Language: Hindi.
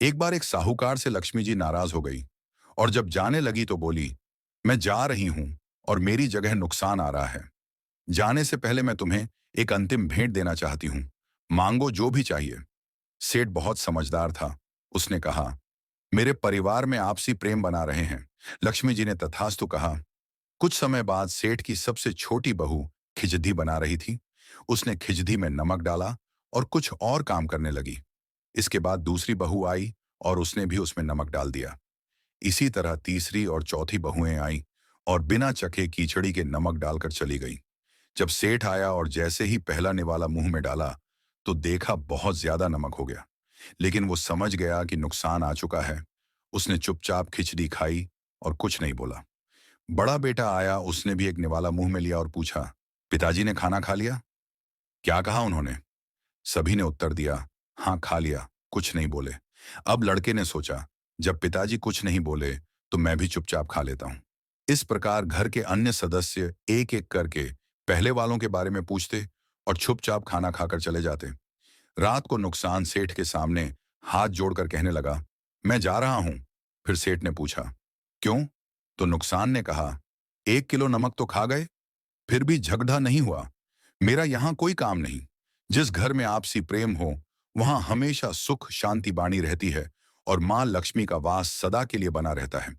एक बार एक साहूकार से लक्ष्मी जी नाराज हो गई और जब जाने लगी तो बोली, मैं जा रही हूं और मेरी जगह नुकसान आ रहा है। जाने से पहले मैं तुम्हें एक अंतिम भेंट देना चाहती हूँ। मांगो जो भी चाहिए। सेठ बहुत समझदार था। उसने कहा, मेरे परिवार में आपसी प्रेम बना रहे हैं। लक्ष्मी जी ने तथास्तु कहा। कुछ समय बाद सेठ की सबसे छोटी बहू खिचड़ी बना रही थी। उसने खिचड़ी में नमक डाला और कुछ और काम करने लगी। इसके बाद दूसरी बहू आई और उसने भी उसमें नमक डाल दिया। इसी तरह तीसरी और चौथी बहुएं आईं और बिना चखे कीचड़ी के नमक डालकर चली गई। जब सेठ आया और जैसे ही पहला निवाला मुंह में डाला तो देखा बहुत ज्यादा नमक हो गया। लेकिन वो समझ गया कि नुकसान आ चुका है। उसने चुपचाप खिचड़ी खाई और कुछ नहीं बोला। बड़ा बेटा आया, उसने भी एक निवाला मुंह में लिया और पूछा, पिताजी ने खाना खा लिया? क्या कहा उन्होंने? सभी ने उत्तर दिया, हाँ खा लिया, कुछ नहीं बोले। अब लड़के ने सोचा, जब पिताजी कुछ नहीं बोले तो मैं भी चुपचाप खा लेता हूं। इस प्रकार घर के अन्य सदस्य एक एक करके पहले वालों के बारे में पूछते और चुपचाप खाना खाकर चले जाते। रात को नुकसान सेठ के सामने हाथ जोड़कर कहने लगा, मैं जा रहा हूं। फिर सेठ ने पूछा, क्यों? तो नुकसान ने कहा, 1 किलो नमक तो खा गए, फिर भी झगड़ा नहीं हुआ। मेरा यहां कोई काम नहीं। जिस घर में आपसी प्रेम हो वहां हमेशा सुख शांति बाणी रहती है और मां लक्ष्मी का वास सदा के लिए बना रहता है।